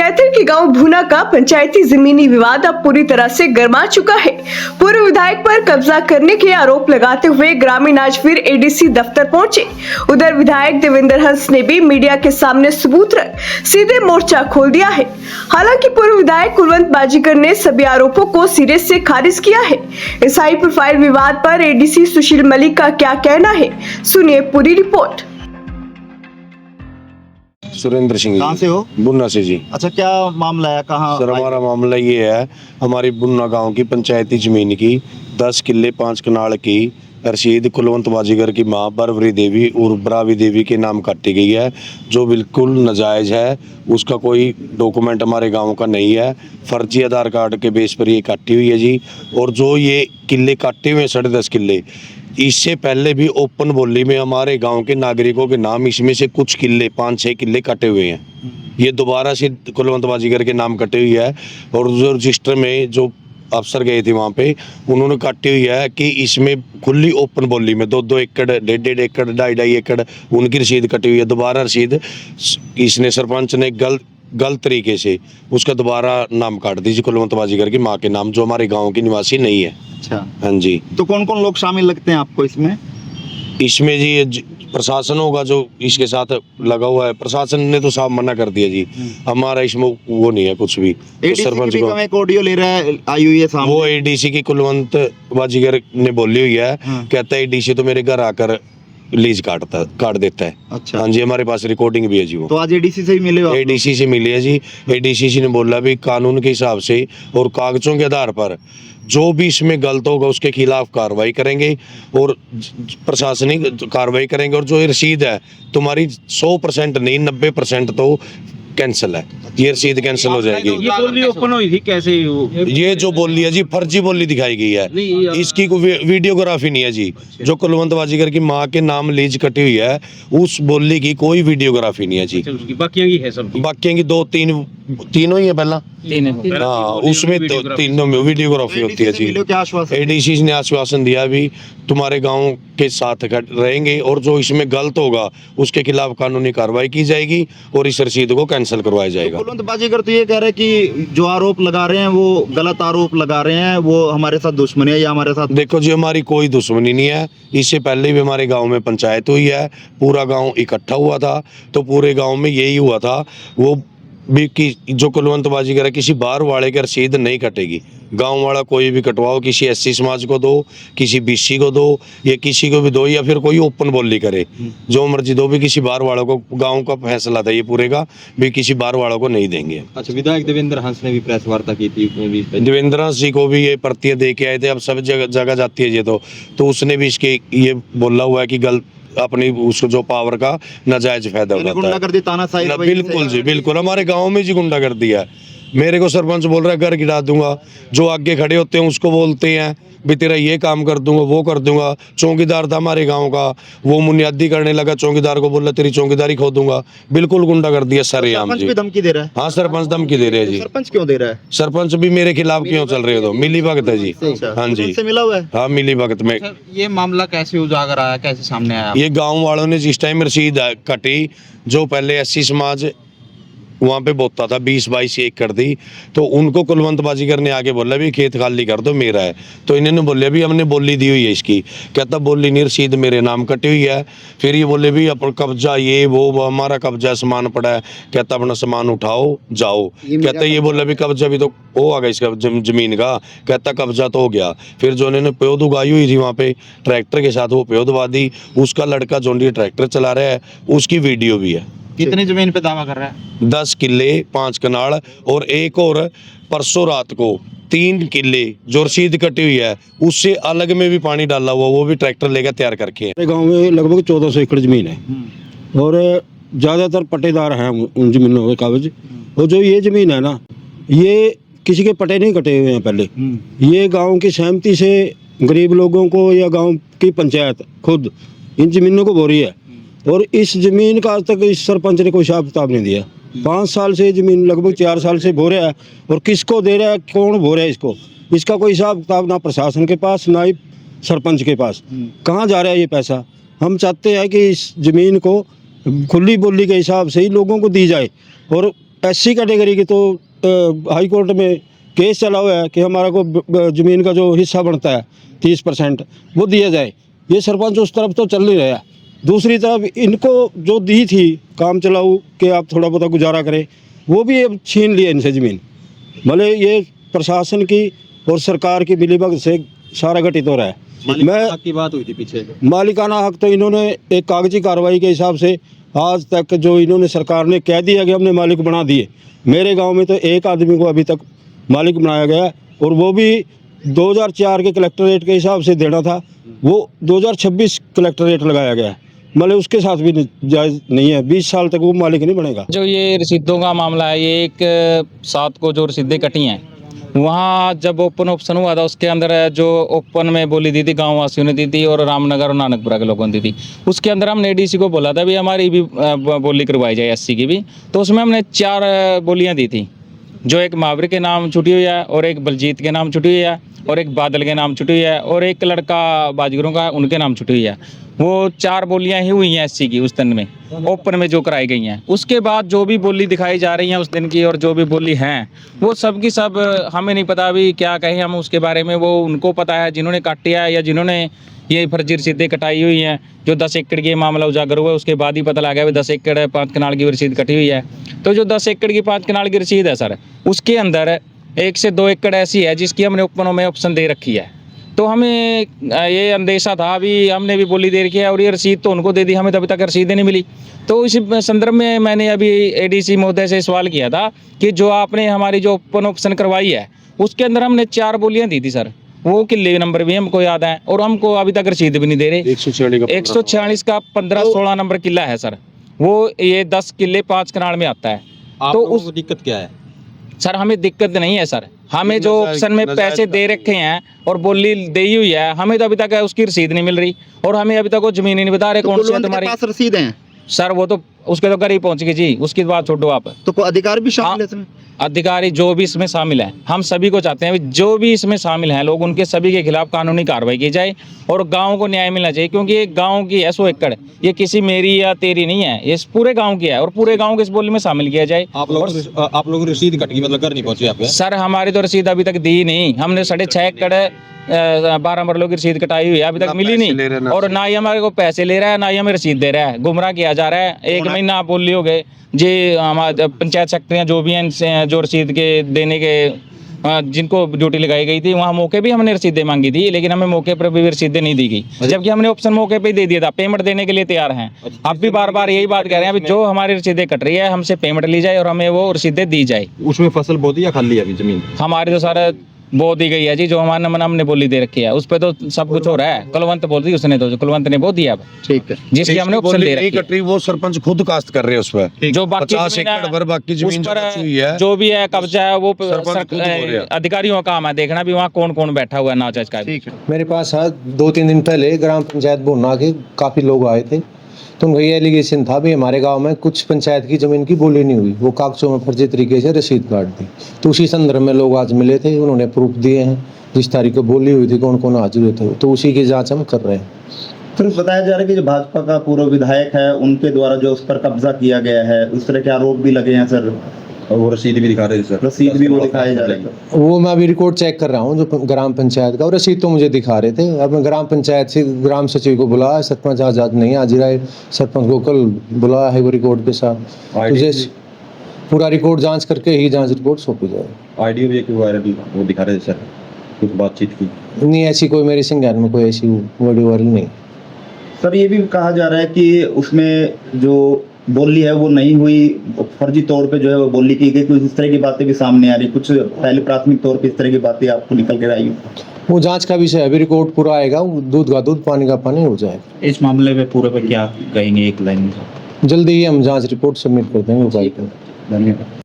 कैथर के गांव भूना का पंचायती जमीनी विवाद अब पूरी तरह से गर्मा चुका है। पूर्व विधायक पर कब्जा करने के आरोप लगाते हुए ग्रामीण आज फिर एडीसी दफ्तर पहुंचे। उधर विधायक देवेंद्र हंस ने भी मीडिया के सामने सबूत रख सीधे मोर्चा खोल दिया है। हालांकि पूर्व विधायक कुलवंत बाजीगर ने सभी आरोपों को सिरे से खारिज किया है। इस हाई प्रोफाइल विवाद पर एडीसी सुशील मलिक का क्या कहना है, सुनिए पूरी रिपोर्ट। सुरेंद्र सिंह। कहाँ से हो? बुन्ना से जी। अच्छा, क्या मामला है? कहाँ? सर, हमारा मामला ये है, हमारी बुन्ना गांव की पंचायती जमीन की 10 किल्ले 5 कनाल की रसीद कुलवंत बाजीगर की मां बरवरी देवी और बरावी देवी के नाम काटी गई है, जो बिल्कुल नाजायज है। उसका कोई डॉक्यूमेंट हमारे गांव का नहीं है, फर्जी आधार कार्ड के बेस पर ये काटी हुई है जी। और जो ये किले काटे हुए हैं 10.5 किल्ले, इससे पहले भी ओपन बोली में हमारे गांव के नागरिकों के नाम इसमें से कुछ किले 5-6 किले कटे हुए हैं। ये दोबारा से कुलवंत बाजीगर के नाम कटे हुई है। और जो रजिस्टर में जो अफसर गए थे वहाँ पे, उन्होंने काटी हुई है कि इसमें खुली ओपन बोली में 2-2 एकड़ 1.5 एकड़ 2.5 एकड़ उनकी रसीद कटी हुई है। दोबारा रसीद इसने सरपंच ने गलत तरीके से उसका दोबारा नाम काट दीजिए कुलवंत बाजीगर की माँ के नाम, जो हमारे गाँव की निवासी नहीं है। अच्छा, हाँ जी। तो कौन कौन लोग शामिल लगते हैं आपको इसमें? इसमें जी ये प्रशासन होगा जो इसके साथ लगा हुआ है। प्रशासन ने तो साफ मना कर दिया जी, हमारा इसमें वो नहीं है कुछ भी। तो सरपंच को एक ऑडियो ले रहा है, आई हुई है सामने। वो एडीसी की कुलवंत बाजीगर ने बोली हुई है। कहता है एडीसी तो मेरे घर आकर लीज काट देता है। अच्छा, हाँ जी, हमारे पास रिकॉर्डिंग भी है जी। वो तो आज एडीसी से ही मिले हो? एडीसी से मिले है जी। एडीसी ने बोला भी कानून के हिसाब से और कागजों के आधार पर जो भी इसमें गलत होगा उसके खिलाफ कार्रवाई करेंगे और प्रशासनिक कार्रवाई करेंगे। और जो ये रसीद है तुम्हारी 100% नहीं 90% तो कैंसिल है, ये रसीद कैंसिल हो जाएगी। ये बोली ओपन हुई थी कैसे? ये जो बोली है जी फर्जी बोली दिखाई गई है, इसकी कोई वीडियोग्राफी नहीं है जी। जो कुलवंत बाजीगर की माँ के नाम लीज कटी हुई है, उस बोली की कोई वीडियोग्राफी नहीं है जी। बाकियों की है सब? बाकियों की 2-3 तीनों ही है पहला। हाँ, उसमें तीनों में वीडियोग्राफी होती है जी। एडीसी ने आश्वासन दिया भी तुम्हारे गांव के साथ रहेंगे और जो इसमें गलत होगा उसके खिलाफ कानूनी कार्रवाई की जाएगी और इस रसीद को कैंसिल करवाया जाएगा। कुलवंत बाजीगर तो ये कह रहे हैं कि जो आरोप लगा रहे हैं वो गलत आरोप लगा रहे हैं, वो हमारे साथ दुश्मनी है या हमारे साथ। देखो जी, हमारी कोई दुश्मनी नहीं है। इससे पहले भी हमारे गांव में पंचायत हुई है, पूरा गांव इकट्ठा हुआ था, तो पूरे गांव में यही हुआ था वो भी कि जो कुलवंत बाजीगर है किसी बाहर वाले की रसीद नहीं कटेगी। गांव वाला कोई भी कटवाओ, किसी एससी समाज को दो, किसी बीसी को दो, या किसी को भी दो, या फिर कोई ओपन बोली करे, जो मर्जी दो, भी किसी बाहर वालों को। गांव का फैसला था ये पूरे का, भी किसी बाहर वालों को नहीं देंगे। अच्छा, विधायक देवेंद्र हंस ने भी प्रेस वार्ता की थी, देवेंद्र हंस जी को भी ये प्रतियां दे के आए थे। अब सब जगह जाती है ये, तो उसने भी इसके ये बोला हुआ है कि गलत अपनी उसको जो पावर का नाजायज फायदा उठाता है। बिल्कुल जी, बिल्कुल। हमारे गांव में जी गुंडागर्दी है। मेरे को सरपंच बोल रहा है घर गिरा दूंगा, जो आगे खड़े होते हैं उसको बोलते हैं भी तेरा ये काम कर दूंगा, वो कर दूंगा। चौकीदार था हमारे गांव का, वो मुनियादी करने लगा, चौकीदार को बोला तेरी चौकीदारी खो दूंगा। बिल्कुल गुंडागर्दी है सरेआम जी। धमकी दे रहा है? हाँ, सरपंच धमकी दे रहे हैं जी। सरपंच क्यों दे रहा है? सरपंच भी मेरे खिलाफ क्यों चल रहे हो? तो मिली भगत है जी। हाँ जी, मिला हुआ है। हाँ, मिली भगत में। ये मामला कैसे उजागर आया, कैसे सामने आया? ये गांव वालों ने जिस टाइम रसीद कटी, जो पहले एससी समाज वहाँ पे बोता था 20-22 एकड़ दी, तो उनको कुलवंत बाजीगर ने आके बोला भी खेत खाली कर दो, मेरा है। तो इन्होंने बोले भी हमने बोली दी हुई है इसकी। कहता बोली नहीं, रसीद मेरे नाम कटी हुई है। फिर ये बोले भी अपन कब्जा ये वो हमारा कब्जा सामान पड़ा है। कहता अपना सामान उठाओ जाओ। कहता ये बोला भी कब्जा भी तो हो आ गया इसका जमीन का। कहता कब्जा तो हो गया। फिर जो इन्होंने प्योद उगाई हुई थी वहाँ पे ट्रैक्टर के साथ, वो प्योद उगा दी। उसका लड़का जोंडी ट्रैक्टर चला रहा है, उसकी वीडियो भी है। कितनी जमीन पे दावा कर रहा है? 10 किल्ले 5 कनाल और एक और परसों रात को 3 किल्ले जो रसीद कटी हुई है, उससे अलग में भी पानी डाला हुआ, वो भी ट्रैक्टर लेकर तैयार करके है। गांव में लगभग 1400 एकड़ जमीन है और ज़्यादातर पट्टेदार हैं उन जमीनों के कागज। और जो ये जमीन है ना, ये किसी के पट्टे नहीं कटे हुए हैं पहले। ये गाँव की सहमति से गरीब लोगों को या गाँव की पंचायत खुद इन जमीनों को बो रही है। और इस जमीन का आज तक इस सरपंच ने कोई हिसाब किताब नहीं दिया। 5 साल से जमीन, लगभग 4 साल से बो रहा है। और किसको दे रहा है, कौन बो रहा है इसको, इसका कोई हिसाब किताब ना प्रशासन के पास ना ही सरपंच के पास। कहाँ जा रहा है ये पैसा? हम चाहते हैं कि इस जमीन को खुली बोली के हिसाब से ही लोगों को दी जाए और SC कैटेगरी की तो हाई कोर्ट में केस चला हुआ है कि हमारा को ज़मीन का जो हिस्सा बनता है 30% वो दिया जाए। ये सरपंच उस तरफ तो चल नहीं रहा। दूसरी तरफ इनको जो दी थी काम चलाऊ कि आप थोड़ा बहुत गुजारा करें, वो भी अब छीन लिया इनसे ज़मीन। भले ये प्रशासन की और सरकार की मिलीभगत से सारा घटित हो रहा है। मालिकाना की बात हुई थी पीछे। मालिकाना हक तो इन्होंने एक कागजी कार्रवाई के हिसाब से आज तक जो इन्होंने सरकार ने कह दिया कि हमने मालिक बना दिए। मेरे गांव में तो एक आदमी को अभी तक मालिक बनाया गया और वो भी 2004 के कलेक्टरेट के हिसाब से देना था, वो 2026 कलेक्टरेट लगाया गया है। मतलब उसके साथ भी जायज़ नहीं है, 20 साल तक वो मालिक नहीं बनेगा। जो ये रसीदों का मामला है, ये एक 7 को जो रसीदें कटी हैं, वहाँ जब ओपन ऑप्शन हुआ था उसके अंदर जो ओपन में बोली दी थी गांव वासियों ने दी थी और रामनगर और नानकपुरा के लोगों ने दी थी, उसके अंदर हमने ADC को बोला था भी हमारी भी बोली करवाई जाए SC की भी। तो उसमें हमने 4 बोलियां दी थी, जो एक मावरी के नाम छुटी हुई है और एक बलजीत के नाम छुटी हुई है और एक बादल के नाम छुटी हुई है और एक लड़का बाजीगरों का उनके नाम छुटी हुई है। वो 4 बोलियां ही हुई हैं SC की उस दिन में, ओपन में जो कराई गई हैं। उसके बाद जो भी बोली दिखाई जा रही हैं उस दिन की और जो भी बोली हैं वो सब की सब हमें नहीं पता अभी क्या कहें हम उसके बारे में। वो उनको पता है जिन्होंने काटिया है या जिन्होंने ये फर्जी रसीदें कटाई हुई हैं। जो 10 एकड़ की मामला उजागर हुआ उसके बाद ही पता लगा 10 एकड़ 5 कनाल की रसीद कटी हुई है। तो जो 10 एकड़ की 5 कनाल की रसीद है सर, उसके अंदर 1 से 2 एकड़ ऐसी है जिसकी हमने ओपनों में ऑप्शन दे रखी है। तो हमें ये अंदेशा था, अभी हमने भी बोली दे रखी है और ये रसीद तो उनको दे दी, हमें तो अभी तक रसीदें नहीं मिली। तो इस संदर्भ में मैंने अभी ADC महोदय से सवाल किया था कि जो आपने हमारी जो ओपन ऑप्शन करवाई है उसके अंदर हमने 4 बोलियां दी थी सर, वो किले नंबर भी हमको याद है और हमको अभी तक रसीद भी नहीं दे रहे। 146 का 15-16 नंबर किला है सर, वो ये 10 किले 5 कनाल में आता है। तो उस दिक्कत क्या है सर? हमें दिक्कत नहीं है सर, हमें जो ऑप्शन में पैसे दे रखे हैं और बोली दी हुई है, हमें तो अभी तक उसकी रसीद नहीं मिल रही और हमें अभी तक वो जमीन ही नहीं बता रहे कौन सी है तुम्हारी। पास रसीद हैं सर वो तो उसके तो घर ही पहुंच गई जी, उसकी बात छोड़ो आप। तो कोई अधिकार भी शामिल है इसमें? अधिकारी जो भी इसमें शामिल है, हम सभी को चाहते हैं जो भी इसमें शामिल हैं लोग, उनके सभी के खिलाफ कानूनी कार्रवाई की जाए और गांव को न्याय मिलना चाहिए। क्योंकि ये गांव की है 100 एकड़, ये किसी मेरी या तेरी नहीं है, ये पूरे गांव की है और पूरे गांव को इस बोली में शामिल किया जाए। आप लोग रसीद कट गई, मतलब घर नहीं पहुंचे आप? सर हमारी तो रसीद अभी तक दी नहीं, हमने 6.5 एकड़ 12 मरलों की रसीद कटाई हुई है, अभी तक मिली नहीं और ना ही हमारे को पैसे ले रहा है ना ही हमें रसीद दे रहा है, गुमराह किया जा रहा है। 1 महीना आप बोल हो गए जी, हमारे पंचायत सेक्रेटरियाँ जो भी हैं जो रसीद के देने के जिनको ड्यूटी लगाई गई थी वहाँ मौके भी हमने रसीदें मांगी थी, लेकिन हमें मौके पर भी रसीदें नहीं दी गई, जबकि हमने ऑप्शन मौके पे ही दे दिया था। पेमेंट देने के लिए तैयार हैं, अब भी बार बार यही बात कह रहे हैं, अभी जो हमारी रसीदें कट रही है हमसे पेमेंट ली जाए और हमें वो रसीदें दी जाए। उसमें फसल बो दी या खाली है अभी जमीन? हमारी तो सारा बो दी गई है जी, जो हमारे मन हमने बोली दे रखी है उस पर तो सब कुछ हो रहा है। कुलवंत बोल दी उसने, तो कुलवंत ने बो दिया अब, ठीक है, जिसकी हमने ऑप्शन दे रखी है। वो सरपंच खुद कास्ट कर रहे हैं उस पर, जो बाकी 50 एकड़ भर बाकी जमीन उस पर जो बची हुई है, जो भी है कब्जा है वो सरपंच खुद बोल रहे हैं। अधिकारियों का काम है देखना भी वहाँ कौन कौन बैठा हुआ है नाजायज का। ठीक है। मेरे पास आज 2-3 दिन पहले ग्राम पंचायत बोना के काफ़ी लोग आए थे, तो उनका ये एलिगेशन था भी हमारे गांव में कुछ पंचायत की ज़मीन की बोली नहीं हुई, वो कागजों में फर्जी तरीके से रसीद काट दी। तो उसी संदर्भ में लोग आज मिले थे, उन्होंने प्रूफ दिए हैं जिस तारीख को बोली हुई थी कौन कौन हाजिर हुए थे, तो उसी की जांच हम कर रहे हैं। फिर बताया जा रहा है कि जो भाजपा का पूर्व विधायक है उनके द्वारा जो उस पर कब्जा किया गया है, उस तरह के आरोप भी लगे हैं सर, और वो रसीद भी दिखा रहे हैं सर? रसीद भी वो दिखाए जा रहे हैं। वो मैं अभी रिकॉर्ड चेक कर रहा हूँ जो ग्राम पंचायत का, और रसीद तो मुझे दिखा रहे थे। अब मैं ग्राम पंचायत से ग्राम सचिव को बुलाया, सरपंच आज नहीं हाजिर आए, सरपंच को कल बुलाया है वो रिकॉर्ड के साथ, तुझे पूरा रिकॉर्ड जांच करके ही जांच रिपोर्ट सौंपी जाए। आईडियो भी एक वायरल वो दिखा रहे थे सर, कुछ बातचीत की? नहीं, ऐसी कोई मेरे संज्ञान में कोई ऐसी वीडियो वायरल नहीं। सर ये भी कहा जा रहा है कि उसमें जो बोली है वो नहीं हुई, फर्जी तौर पे जो है वो बोली की गई, कुछ इस तरह की बातें भी सामने आ रही, कुछ पहले प्राथमिक तौर पे इस तरह की बातें आपको निकल कर आई? वो जांच का विषय है, अभी रिकॉर्ड पूरा आएगा, दूध का दूध पानी का पानी हो जाएगा। इस मामले में पूरे पे क्या कहेंगे एक लाइन में? जल्दी ही हम जांच रिपोर्ट सबमिट कर देंगे उपायुक्त को। धन्यवाद।